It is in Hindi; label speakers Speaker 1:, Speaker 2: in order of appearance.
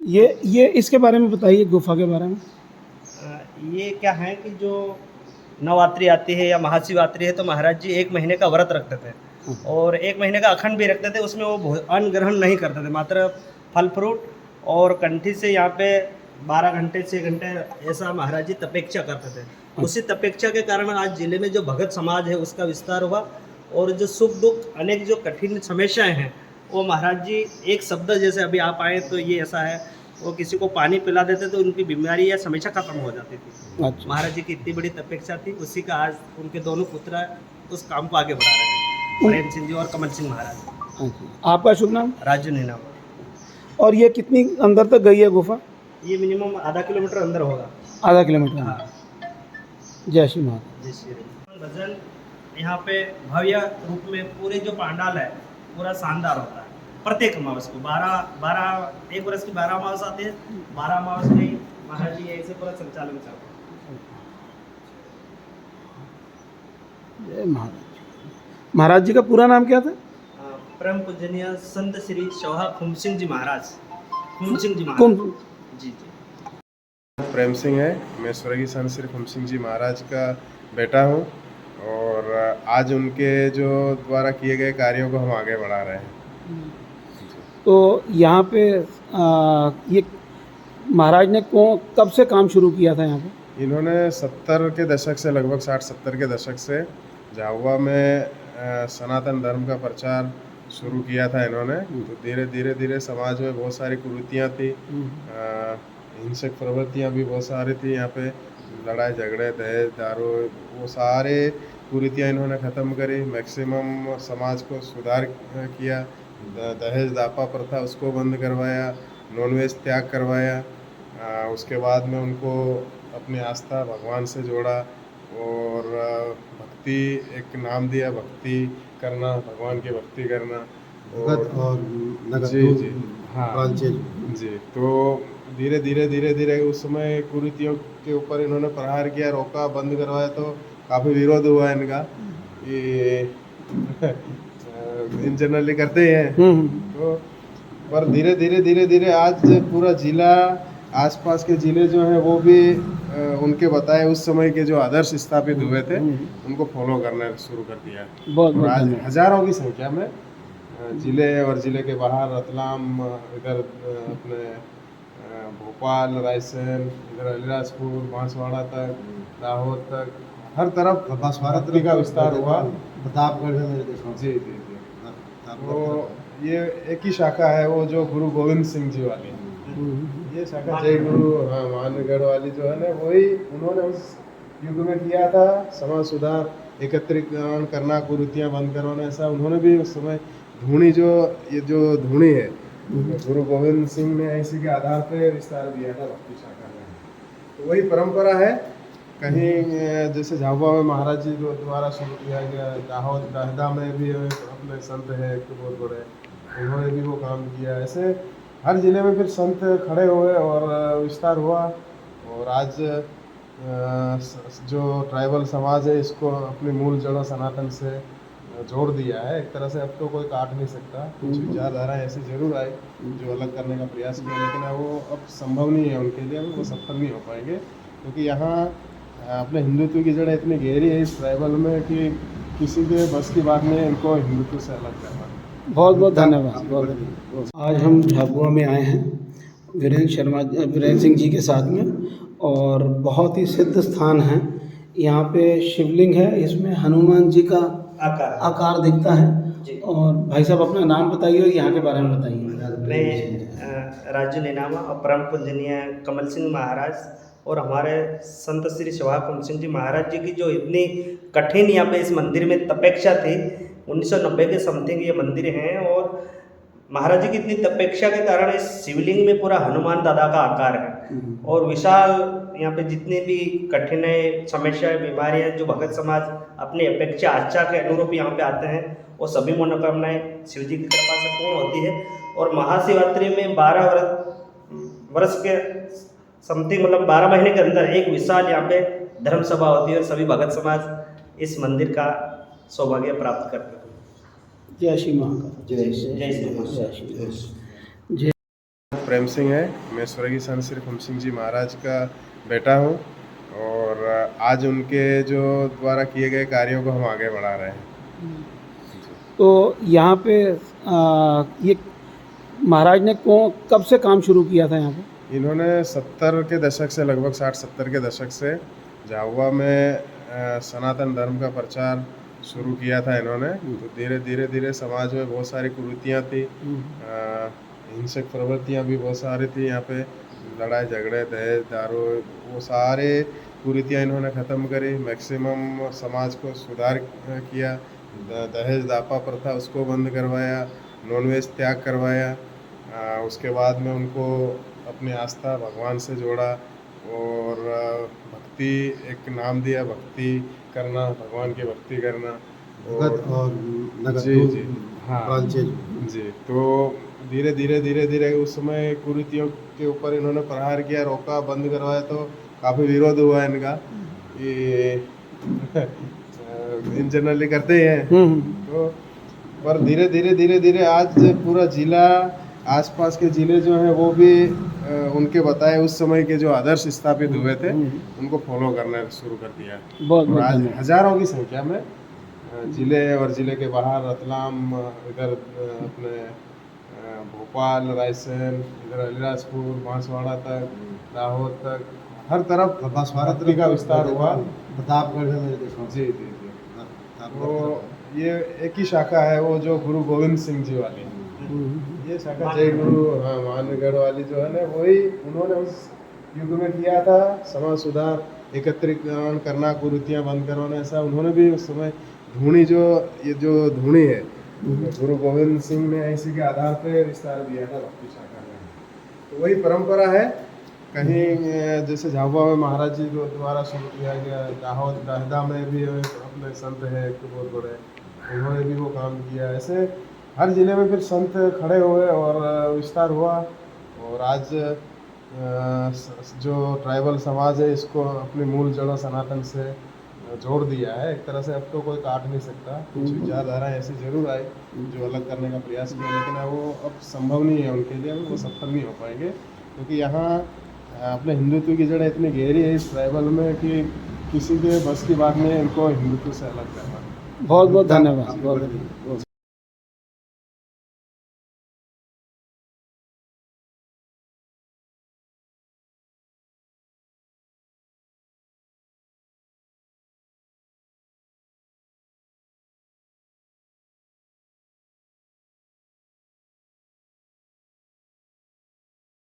Speaker 1: ये इसके बारे में बताइए, गुफा के बारे में।
Speaker 2: ये क्या है कि जो नवरात्रि आती है या महाशिवरात्रि है तो महाराज जी 1 महीने का व्रत रखते थे और 1 महीने का अखंड भी रखते थे। उसमें वो अन्न ग्रहण नहीं करते थे, मात्र फल फ्रूट और कंठी से यहाँ पे 12 घंटे 6 घंटे ऐसा महाराज जी तपस्या करते थे। उसी तपस्या के कारण आज जिले में जो भगत समाज है उसका विस्तार हुआ और जो सुख दुख अनेक जो कठिन समस्याएं हैं वो महाराज जी एक शब्द, जैसे अभी आप आए तो ये ऐसा है, वो किसी को पानी पिला देते तो उनकी बीमारी या समस्या खत्म हो जाती थी।
Speaker 1: अच्छा।
Speaker 2: महाराज जी की इतनी बड़ी तपस्या थी, उसी का आज उनके दोनों पुत्र उस काम को आगे बढ़ा रहे हैं, प्रेम सिंह जी और कमल सिंह महाराज।
Speaker 1: अच्छा, आपका शुभ नाम?
Speaker 2: राजू नीनाम।
Speaker 1: और ये कितनी अंदर तक गई है गुफा?
Speaker 2: ये मिनिमम आधा किलोमीटर अंदर होगा।
Speaker 1: आधा किलोमीटर।
Speaker 2: हाँ।
Speaker 1: जय श्री महाराज।
Speaker 2: जय श्री राम। भजन यहाँ पे भव्य रूप में पूरे जो पांडाल है पूरा शानदार होता है। प्रत्येक अमावस को 12 1 वर्ष की 12 अमावस आती है, 12 अमावस में ही महाराज जी ऐसे पूरा संचालन करते हैं।
Speaker 1: जय महाराज। महाराज जी का पूरा नाम क्या था?
Speaker 2: परम पूजनीय संत श्री चौहा खूम सिंह जी महाराज। खूम सिंह जी महाराज। जी जी।
Speaker 3: प्रेम सिंह है, मैं स्वर्गीय संत श्री खूम सिंह जी महाराज का बेटा हूँ और आज उनके जो द्वारा किए गए कार्यों को हम आगे बढ़ा रहे हैं।
Speaker 1: तो यहाँ पे ये महाराज ने कब से काम शुरू किया था यहाँ पे?
Speaker 3: इन्होंने 70 के दशक से, लगभग 60-70 के दशक से झाबुआ में सनातन धर्म का प्रचार शुरू किया था इन्होंने। तो धीरे धीरे समाज में बहुत सारी कुरीतियाँ थी, हिंसक प्रवृत्तियाँ भी बहुत सारी थी यहाँ पे, लड़ाई झगड़े दहेज दारू, वो सारे कुरीतियाँ इन्होंने ख़त्म करी। मैक्सिमम समाज को सुधार किया, दहेज दापा प्रथा उसको बंद करवाया, नॉनवेज त्याग करवाया। उसके बाद में उनको अपनी आस्था भगवान से जोड़ा और भक्ति एक नाम दिया, भक्ति करना, भगवान की भक्ति करना। और जी हाँ जी। तो धीरे धीरे उस समय कुरीतियों के ऊपर इन्होंने प्रहार किया, रोका, बंद करवाया, तो काफ़ी विरोध हुआ इनका कि इन जनरली करते ही हैं। तो पर धीरे धीरे आज पूरा जिला, आसपास के ज़िले जो हैं वो भी उनके बताए उस समय के जो आदर्श स्थापित हुए थे उनको फॉलो करना शुरू कर दिया। और आज हज़ारों की संख्या में ज़िले और ज़िले के बाहर रतलाम, इधर अपने भोपाल, रायसेन, इधर अलीराजपुर, बांसवाड़ा तक, दाहोद तक, हर तरफ भक्ति का विस्तार हुआ।
Speaker 4: प्रतापगढ़ में मेरे देखो।
Speaker 3: जी जी जी। तो ये एक ही शाखा है वो जो गुरु गोविंद सिंह जी वाली, ये शाखा जय गुरु मानगढ़ वाली जो है ना, वही उन्होंने उस युग में किया था। समाज सुधार, एकत्रीकरण करना, कुरीतियाँ बंद करवाना, ऐसा उन्होंने भी उस समय धूनी, जो ये जो धूनी है गुरु गोविंद सिंह ने इसी के आधार पे विस्तार दिया था भक्ति शाखा में। तो वही परंपरा है। कहीं जैसे झाबुआ में महाराज जी द्वारा शुरू किया गया, दाहोद दाहदा में भी अपने संत है एक बहुत बड़े, उन्होंने भी वो काम किया। ऐसे हर ज़िले में फिर संत खड़े हुए और विस्तार हुआ। और आज जो ट्राइबल समाज है इसको अपनी मूल जड़ों सनातन से जोड़ दिया है एक तरह से। अब तो कोई काट नहीं सकता। कुछ विचारधाराएँ ऐसी जरूर आई जो अलग करने का प्रयास किया, लेकिन वो अब संभव नहीं है उनके लिए, वो सफल नहीं हो पाएंगे, क्योंकि यहाँ अपने हिंदुत्व की जड़ें इतनी गहरी है इस ट्राइबल में कि किसी के बस की बात नहीं है इनको हिंदुत्व से अलग करना।
Speaker 1: बहुत बहुत धन्यवाद। आज हम झाबुआ में आए हैं वीरेंद्र सिंह जी के साथ में, और बहुत ही सिद्ध स्थान है। यहाँ पे शिवलिंग है, इसमें हनुमान जी का आकार दिखता है। और भाई साहब अपना नाम बताइए और यहाँ के बारे में बताइए।
Speaker 2: मैं राजू नीनामा और परम पूजनीय कमल सिंह महाराज और हमारे संत श्री चौहा खूम सिंह जी महाराज जी की जो इतनी कठिन यहाँ पे इस मंदिर में तपस्या थी, 1990 के समथिंग ये मंदिर हैं। और महाराज जी की इतनी तपस्या के कारण इस शिवलिंग में पूरा हनुमान दादा का आकार है। और विशाल यहाँ पे जितनी भी कठिन समस्याएं, बीमारियां जो भगत समाज अपनी अपेक्षा आशा के अनुरूप यहाँ पे आते हैं, वो सभी मनोकामनाएं शिव जी की कृपा से पूर्ण होती है। और महाशिवरात्रि में 12 वर्ष के समथिंग, मतलब 12 महीने के अंदर एक विशाल यहाँ पे धर्म सभा होती है और सभी भगत समाज इस मंदिर का सौभाग्य प्राप्त करते हैं।
Speaker 1: जय श्री महाकाल।
Speaker 4: जय
Speaker 2: जय श्री
Speaker 1: जय।
Speaker 3: प्रेम सिंह है। मैं स्वर्गीय संत श्री फूम सिंह जी महाराज का बेटा हूँ और आज उनके जो द्वारा किए गए कार्यों को हम आगे बढ़ा रहे हैं।
Speaker 1: तो यहाँ पे ये महाराज ने कब से काम शुरू किया था यहाँ पे?
Speaker 3: इन्होंने 70 के दशक से, लगभग 60-70 के दशक से झाबुआ में सनातन धर्म का प्रचार शुरू किया था इन्होंने। तो धीरे धीरे समाज में बहुत सारी कुरीतियाँ थी, हिंसक प्रवृत्तियाँ भी बहुत सारी थी। यहाँ पे लड़ाई झगड़े, दहेज, दारू, वो सारे कुरीतियाँ इन्होंने ख़त्म करी। मैक्सिमम समाज को सुधार किया। दहेज दापा प्रथा उसको बंद करवाया, नॉनवेज त्याग करवाया। उसके बाद में उनको अपनी आस्था भगवान से जोड़ा और भक्ति एक नाम दिया, भक्ति करना, भगवान की भक्ति करना।
Speaker 4: और नगद
Speaker 3: जी जी हाँ
Speaker 4: पाँचे
Speaker 3: जी। तो धीरे धीरे उस समय कुरीतियों के ऊपर इन्होंने प्रहार किया, रोका, बंद करवाया। तो काफ़ी विरोध हुआ इनका, ये इन जनरली करते ही हैं। तो पर धीरे धीरे आज पूरा जिला, आसपास के ज़िले जो हैं वो भी उनके बताए उस समय के जो आदर्श स्थापित हुए थे उनको फॉलो करना शुरू कर दिया। और आज हज़ारों की संख्या में ज़िले और ज़िले के बाहर रतलाम, इधर अपने भोपाल, रायसेन, इधर अलीराजपुर, बांसवाड़ा तक, दाहोद तक, हर तरफ
Speaker 4: भारत
Speaker 3: का विस्तार हुआ।
Speaker 4: प्रतापगढ़ में मेरे देखो।
Speaker 3: जी जी जी। तो ये एक ही शाखा है, वो जो गुरु गोविंद सिंह जी वाली, ये शाखा जय गुरु मानगढ़ वाली जो है ना, वही उन्होंने उस युग में किया था। समाज सुधार, एकत्रीकरण करना, कुरीतियाँ बंद करवाना, ऐसा उन्होंने भी उस समय ढूंढी। जो ये जो ढूंढी है, गुरु गोविंद सिंह ने इसी के आधार पे विस्तार दिया था भक्ति शाखा में। तो वही परंपरा है। कहीं जैसे झाबुआ में महाराज जी द्वारा शुरू किया गया, दाहोद दाहदा में भी अपने संत हैं एक बहुत बड़े, उन्होंने भी वो काम किया। ऐसे हर ज़िले में फिर संत खड़े हुए और विस्तार हुआ। और आज जो ट्राइबल समाज है इसको अपनी मूल जड़ों सनातन से जोड़ दिया है एक तरह से। अब तो कोई काट नहीं सकता। कुछ विचारधाराएँ ऐसी जरूर आई जो अलग करने का प्रयास किया, लेकिन वो अब संभव नहीं है उनके लिए, वो सफल नहीं हो पाएंगे। क्योंकि यहाँ अपने हिंदुत्व की जड़ें इतनी गहरी है इस ट्राइबल में कि किसी के बस की बात नहीं है इनको हिंदुत्व से अलग करना।
Speaker 1: बहुत बहुत धन्यवाद।